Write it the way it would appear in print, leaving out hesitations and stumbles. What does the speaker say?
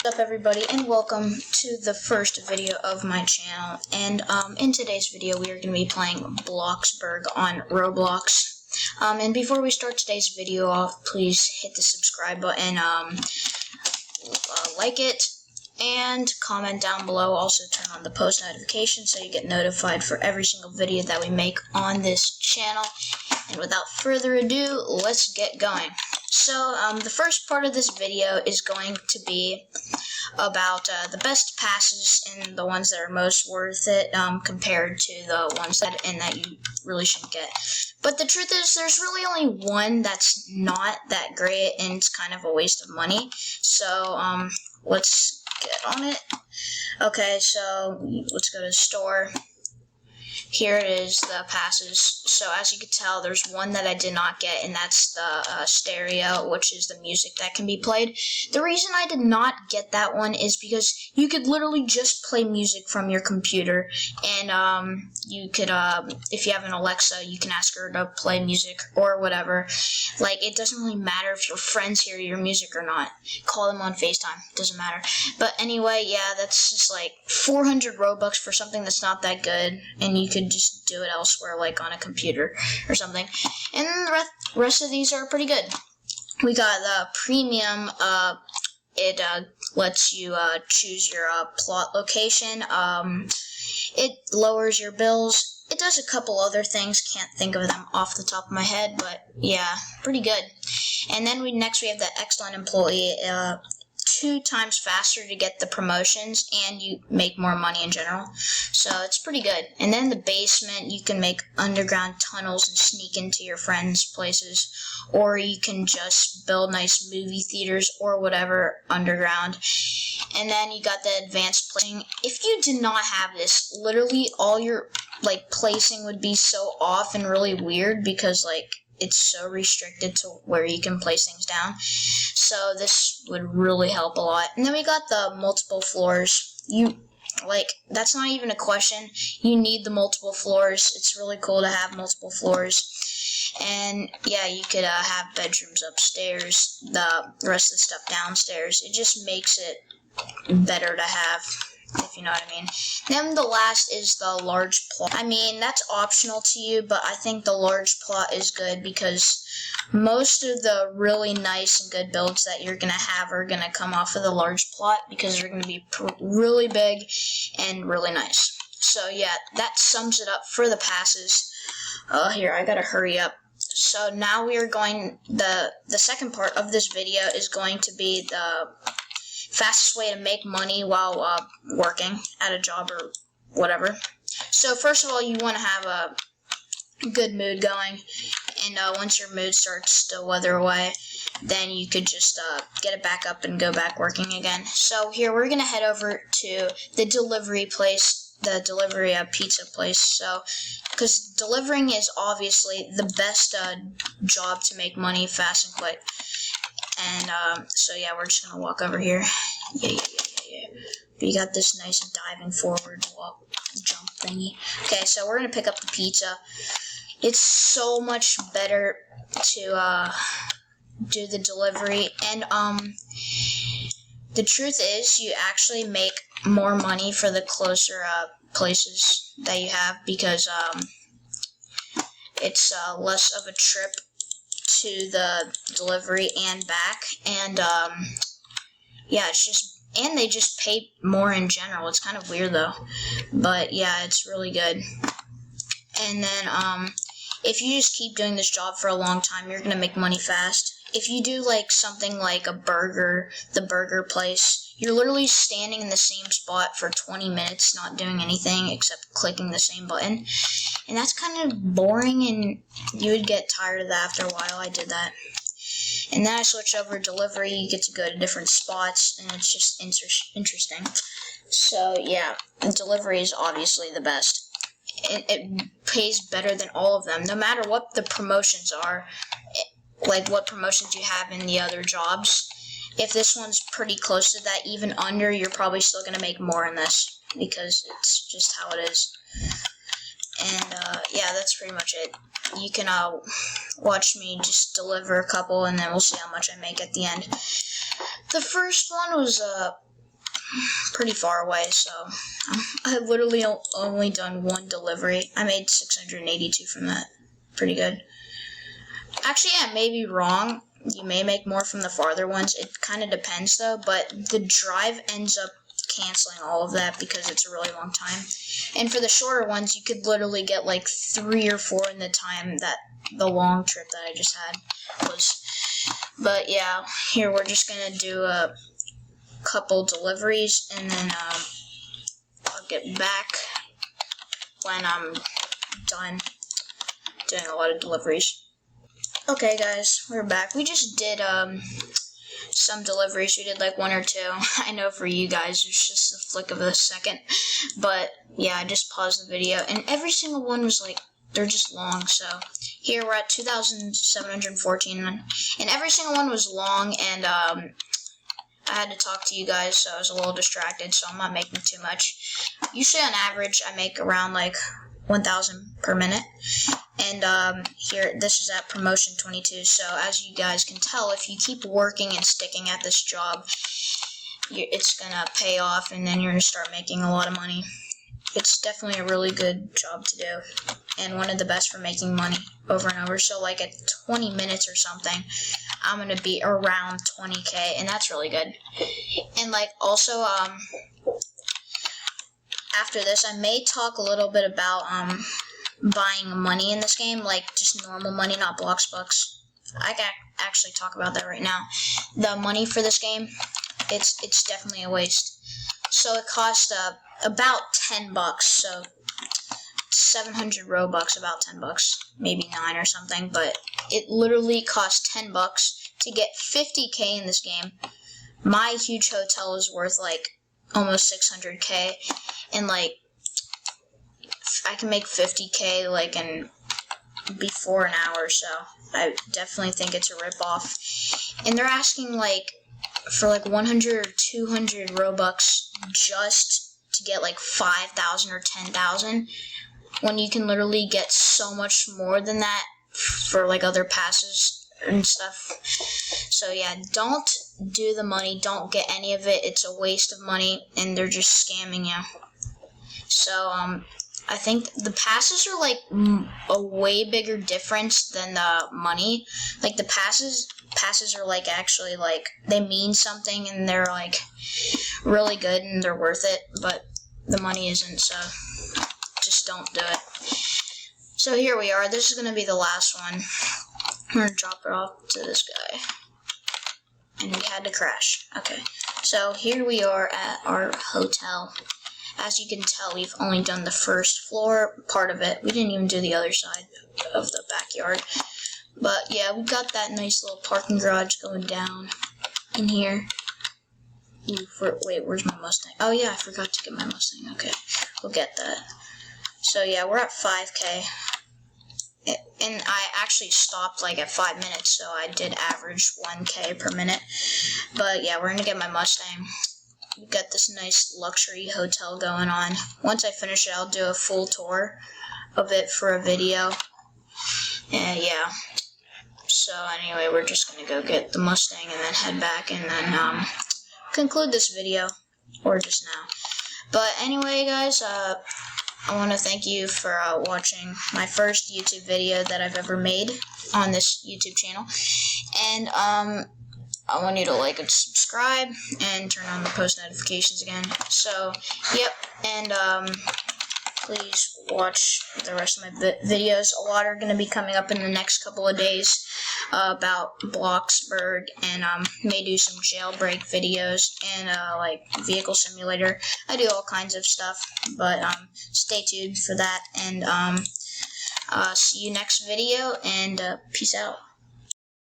What's up everybody, and welcome to the first video of my channel. And in today's video we are going to be playing Bloxburg on Roblox. And before we start today's video off, please hit the subscribe button, like it, and comment down below. Also turn on the post notifications so you get notified for every single video that we make on this channel. And without further ado, let's get going. So, the first part of this video is going to be about the best passes and the ones that are most worth it compared to the ones that you really shouldn't get. But the truth is, there's really only one that's not that great, and it's kind of a waste of money. So, let's get on it. Okay, so let's go to the store. Here it is, the passes. So as you can tell, there's one that I did not get, and that's the stereo, which is the music that can be played. The reason I did not get that one is because you could literally just play music from your computer, and you could, if you have an Alexa, you can ask her to play music or whatever. Like, it doesn't really matter if your friends hear your music or not. Call them on FaceTime, doesn't matter. But anyway, yeah, that's just like 400 Robux for something that's not that good, and you could just do it elsewhere, like on a computer or something. And the rest of these are pretty good. We got the premium. It lets you choose your plot location. It lowers your bills. It does a couple other things. Can't think of them off the top of my head, but yeah, pretty good. And then next we have the excellent employee. 2 times faster to get the promotions, and you make more money in general, so it's pretty good. And then the basement, you can make underground tunnels and sneak into your friends' places, or you can just build nice movie theaters or whatever underground. And then you got the advanced placing. If you did not have this, literally all your placing would be so off and really weird, because it's so restricted to where you can place things down. So this would really help a lot. And then we got the multiple floors. That's not even a question. You need the multiple floors. It's really cool to have multiple floors. And yeah, you could have bedrooms upstairs, the rest of the stuff downstairs. It just makes it better to have, if you know what I mean. Then the last is the large plot. I mean, that's optional to you, but I think the large plot is good because most of the really nice and good builds that you're going to have are going to come off of the large plot, because they're going to be really big and really nice. So yeah, that sums it up for the passes. Here, I gotta hurry up. So now we are going, the second part of this video is going to be the fastest way to make money while working at a job or whatever. So first of all, you want to have a good mood going, and once your mood starts to wither away, then you could just get it back up and go back working again. So here we're gonna head over to the delivery place, the delivery pizza place. So because delivering is obviously the best job to make money fast and quick. And so yeah, we're just gonna walk over here. Yeah. You got this nice diving forward jump thingy. Okay, so we're gonna pick up the pizza. It's so much better to do the delivery, and the truth is, you actually make more money for the closer places that you have, because it's less of a trip to the delivery and back, and yeah, it's just, and they just pay more in general. It's kind of weird though, but yeah, it's really good. And then if you just keep doing this job for a long time, you're gonna make money fast. If you do something like the burger place, you're literally standing in the same spot for 20 minutes, not doing anything except clicking the same button. And that's kind of boring, and you would get tired of that after a while. I did that. And then I switched over to delivery. You get to go to different spots, and it's just interesting. So yeah, delivery is obviously the best. It pays better than all of them, no matter what the promotions are, what promotions you have in the other jobs. If this one's pretty close to that, even under, you're probably still going to make more in this, because it's just how it is. And yeah, that's pretty much it. You can watch me just deliver a couple, and then we'll see how much I make at the end. The first one was pretty far away, so I've literally only done one delivery. I made 682 from that. Pretty good. Actually, I may be wrong. You may make more from the farther ones. It kind of depends, though, but the drive ends up canceling all of that because it's a really long time. And for the shorter ones, you could literally get like 3 or 4 in the time that the long trip that I just had was. But yeah, here we're just gonna do a couple deliveries, and then I'll get back when I'm done doing a lot of deliveries. Okay guys, we're back. We just did some deliveries. We did like 1 or 2. I know for you guys it's just a flick of a second, but yeah, I just paused the video, and every single one was like, they're just long. So here we're at 2,714, and every single one was long, and I had to talk to you guys, so I was a little distracted, so I'm not making too much. Usually on average I make around like 1,000 per minute, and here, this is at promotion 22, so as you guys can tell, if you keep working and sticking at this job, it's gonna pay off, and then you're gonna start making a lot of money. It's definitely a really good job to do, and one of the best for making money over and over. So like at 20 minutes or something, I'm gonna be around 20K, and that's really good. And like also, after this, I may talk a little bit about buying money in this game, like just normal money, not Bloxburg. I can actually talk about that right now. The money for this game, it's definitely a waste. So it costs about $10, so 700 Robux, about $10, maybe 9 or something, but it literally costs $10 to get 50K in this game. My huge hotel is worth like almost 600K, and like I can make 50K like in before an hour, so I definitely think it's a ripoff. And they're asking like for like 100 or 200 Robux just to get like 5,000 or 10,000, when you can literally get so much more than that for like other passes and stuff. So yeah, don't do the money, don't get any of it. It's a waste of money, and they're just scamming you. So I think the passes are like a way bigger difference than the money. Like the passes are like actually like they mean something, and they're like really good, and they're worth it, but the money isn't, so just don't do it. So here we are. This is going to be the last one. I'm going to drop it off to this guy. And we had to crash. Okay. So here we are at our hotel. As you can tell, we've only done the first floor part of it. We didn't even do the other side of the backyard. But yeah, we got that nice little parking garage going down in here. Wait, where's my Mustang? Oh yeah, I forgot to get my Mustang. Okay, we'll get that. So yeah, we're at 5K. And I actually stopped like at 5 minutes, so I did average 1K per minute. But yeah, we're gonna get my Mustang. We got this nice luxury hotel going on. Once I finish it, I'll do a full tour of it for a video. And yeah. So anyway, we're just gonna go get the Mustang and then head back, and then conclude this video, or just now. But anyway, guys, I want to thank you for watching my first YouTube video that I've ever made on this YouTube channel, and I want you to like and subscribe and turn on the post notifications again. So yep, and please watch the rest of my videos. A lot are going to be coming up in the next couple of days about Bloxburg, and may do some jailbreak videos and like vehicle simulator. I do all kinds of stuff, but stay tuned for that, and see you next video, and peace out.